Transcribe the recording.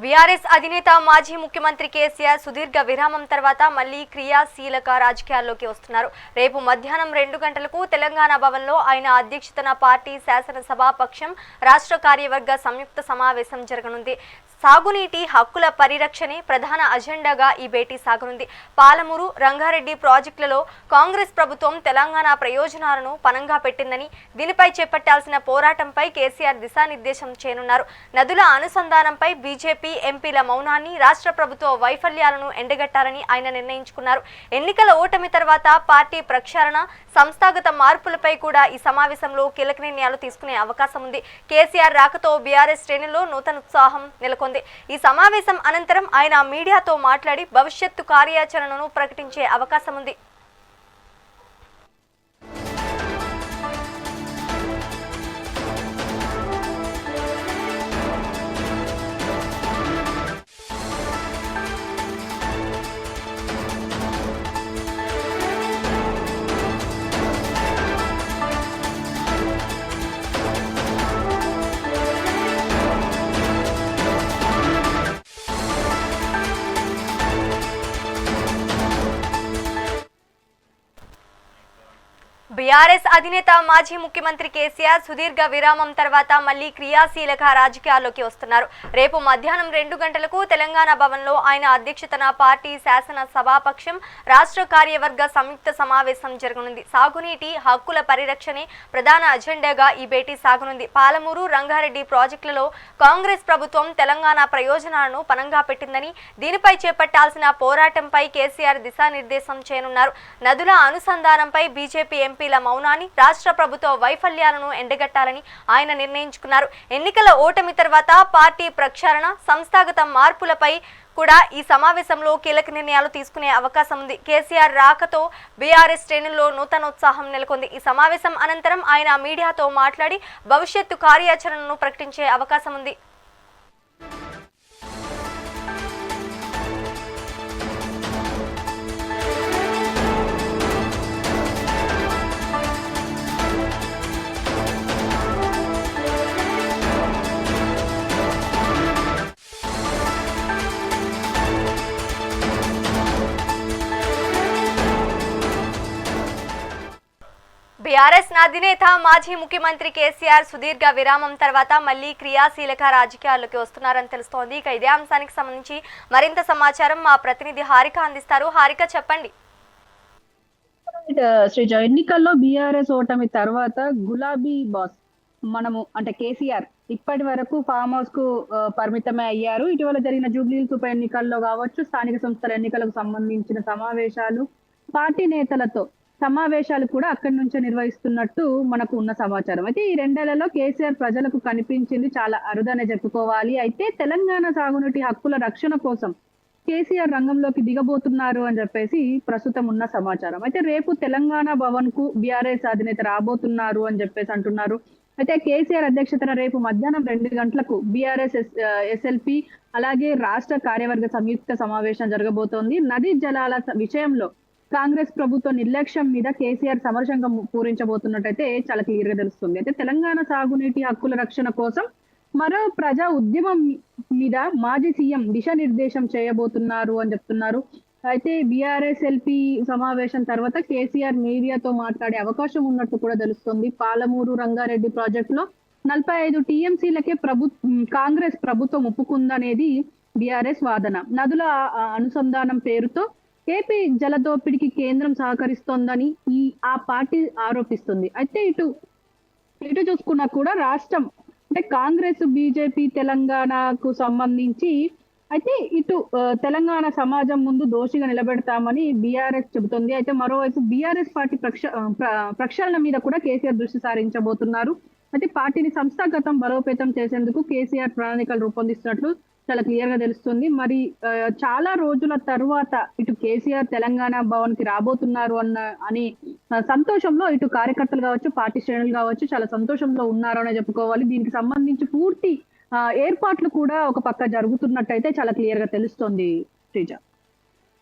BRS అధినేత మాజీ ముఖ్యమంత్రి కేసీఆర్ సుదీర్ఘ విరామం తర్వాత మళ్లీ క్రియాశీలక రాజకీయాల్లోకి వస్తున్నారు. రేపు మధ్యాహ్నం 2 గంటలకు తెలంగాణ భవన్లో ఆయన అధ్యక్షతన పార్టీ శాసనసభాపక్షం రాష్ట్ర కార్యవర్గ సంయుక్త సమావేశం జరగనుంది. సాగునీటి హక్కుల పరిరక్షణే ప్రధాన అజెండాగా ఈ భేటీ సాగనుంది. పాలమూరు, రంగారెడ్డి ప్రాజెక్టులలో కాంగ్రెస్ ప్రభుత్వం తెలంగాణ ప్రయోజనాలను పణంగా పెట్టిందని, దీనిపై చేపట్టాల్సిన పోరాటంపై కేసీఆర్ దిశానిర్దేశం చేయనున్నారు. నదుల అనుసంధానంపై బీజేపీ ఎంపీల మౌనాన్ని, రాష్ట్ర ప్రభుత్వ వైఫల్యాలను ఎండగట్టాలని ఆయన నిర్ణయించుకున్నారు. ఎన్నికల ఓటమి తర్వాత పార్టీ ప్రక్షాళన, సంస్థాగత మార్పులపై కూడా ఈ సమావేశంలో కీలక నిర్ణయాలు తీసుకునే అవకాశం ఉంది. కేసీఆర్ రాకతో బీఆర్ఎస్ శ్రేణుల్లో నూతన ఉత్సాహం నెలకొంది. ఈ సమావేశం అనంతరం ఆయన మీడియాతో మాట్లాడి భవిష్యత్తు కార్యాచరణను ప్రకటించే అవకాశం ఉంది. బీఆర్ఎస్ అధినేత మాజీ ముఖ్యమంత్రి కేసీఆర్ సుదీర్ఘ విరామం తర్వాత మళ్లీ క్రియాశీలక రాజకీయాల్లోకి వస్తున్నారు. రేపు మధ్యాహ్నం 2 గంటలకు తెలంగాణ భవన్లో ఆయన అధ్యక్షతన పార్టీ శాసన సభాపక్షం రాష్ట్ర కార్యవర్గ సంయుక్త సమావేశం జరగనుంది. సాగునీటి హక్కుల పరిరక్షణే ప్రధాన అజెండాగా ఈ భేటీ సాగనుంది. పాలమూరు, రంగారెడ్డి ప్రాజెక్టులలో కాంగ్రెస్ ప్రభుత్వం తెలంగాణ ప్రయోజనాలను పణంగా పెట్టిందని, దీనిపై చేపట్టాల్సిన పోరాటంపై కేసీఆర్ దిశానిర్దేశం చేయనున్నారు. నదుల అనుసంధానంపై బీజేపీ ఎంపీల మౌనాన్ని, రాష్ట్ర ప్రభుత్వ వైఫల్యాలను ఎండగట్టాలని ఆయన నిర్ణయించుకున్నారు. ఎన్నికల ఓటమి తర్వాత పార్టీ ప్రక్షాళన, సంస్థాగత మార్పులపై కూడా ఈ సమావేశంలో కీలక నిర్ణయాలు తీసుకునే అవకాశం ఉంది. కేసీఆర్ రాకతో బీఆర్ఎస్ శ్రేణుల్లో నూతనోత్సాహం నెలకొంది. ఈ సమావేశం అనంతరం ఆయన మీడియాతో మాట్లాడి భవిష్యత్తు కార్యాచరణను ప్రకటించే అవకాశం ఉంది. బీఆర్ఎస్ అధినేత మాజీ ముఖ్యమంత్రి కేసీఆర్ సుదీర్ఘ విరామం తర్వాత మళ్లీ క్రియాశీలక రాజకీయాల్లోకి వస్తున్నారని తెలుస్తోంది. ఇక ఇదే అంశానికి సంబంధించి మరింత సమాచారం మా ప్రతినిధి హారిక అందిస్తారు. హారిక, చెప్పండి. శ్రీజ, ఎన్నికల్లో బీఆర్ఎస్ ఓటమి తర్వాత గులాబీ బాస్ అంటే కేసీఆర్ ఇప్పటి వరకు ఫామ్ హౌస్ కు పరిమితమే అయ్యారు. ఇటీవల జరిగిన జూబ్లీహిల్స్ ఉప ఎన్నికల్లో కావచ్చు, స్థానిక సంస్థల ఎన్నికలకు సంబంధించిన సమావేశాలు, పార్టీ నేతలతో సమావేశాలు కూడా అక్కడి నుంచే నిర్వహిస్తున్నట్టు మనకు ఉన్న సమాచారం. అయితే ఈ 2 ఏళ్లలో కేసీఆర్ ప్రజలకు కనిపించింది చాలా అరుదనే చెప్పుకోవాలి. అయితే తెలంగాణ సాగునీటి హక్కుల రక్షణ కోసం కేసీఆర్ రంగంలోకి దిగబోతున్నారు అని చెప్పేసి ప్రస్తుతం ఉన్న సమాచారం. అయితే రేపు తెలంగాణ భవన్ కు బీఆర్ఎస్ అధినేత రాబోతున్నారు అని చెప్పేసి అంటున్నారు. అయితే కేసీఆర్ అధ్యక్షతన రేపు మధ్యాహ్నం 2 గంటలకు బీఆర్ఎస్ ఎస్ఎల్పి అలాగే రాష్ట్ర కార్యవర్గ సంయుక్త సమావేశం జరగబోతోంది. నదీ జలాల విషయంలో కాంగ్రెస్ ప్రభుత్వ నిర్లక్ష్యం మీద కేసీఆర్ సమరశంగా పూరించబోతున్నట్టయితే చాలా క్లియర్ గా తెలుస్తుంది. అయితే తెలంగాణ సాగునీటి హక్కుల రక్షణ కోసం మరో ప్రజా ఉద్యమం మీద మాజీ సీఎం దిశానిర్దేశం చేయబోతున్నారు అని చెప్తున్నారు. అయితే బీఆర్ఎస్ ఎల్పీ సమావేశం తర్వాత కేసీఆర్ మీడియాతో మాట్లాడే అవకాశం ఉన్నట్టు కూడా తెలుస్తుంది. పాలమూరు, రంగారెడ్డి ప్రాజెక్టులో 45 టీఎంసీలకే కాంగ్రెస్ ప్రభుత్వం ఒప్పుకుందనేది బీఆర్ఎస్ వాదన. నదుల అనుసంధానం పేరుతో ఏపీ జలదోపిడికి కేంద్రం సహకరిస్తోందని ఆ పార్టీ ఆరోపిస్తుంది. అయితే ఇటు చూసుకున్నా కూడా రాష్ట్రం అంటే కాంగ్రెస్, బీజేపీ తెలంగాణకు సంబంధించి అయితే ఇటు తెలంగాణ సమాజం ముందు దోషిగా నిలబెడతామని బీఆర్ఎస్ చెబుతోంది. అయితే మరోవైపు బీఆర్ఎస్ పార్టీ ప్రక్షాళన మీద కూడా కేసీఆర్ దృష్టి సారించబోతున్నారు. అయితే పార్టీని సంస్థాగతం బలోపేతం చేసేందుకు కేసీఆర్ ప్రణాళికలు రూపొందిస్తున్నట్లు చాలా క్లియర్ గా తెలుస్తుంది. మరి చాలా రోజుల తరువాత ఇటు కేసీఆర్ తెలంగాణ భవన్ కి రాబోతున్నారు అని సంతోషంలో ఇటు కార్యకర్తలు కావచ్చు, పార్టీ శ్రేణులు కావచ్చు చాలా సంతోషంలో ఉన్నారు అనే చెప్పుకోవాలి. దీనికి సంబంధించి పూర్తి ఏర్పాట్లు కూడా ఒక పక్క జరుగుతున్నట్టయితే చాలా క్లియర్ గా తెలుస్తోంది శ్రీజ.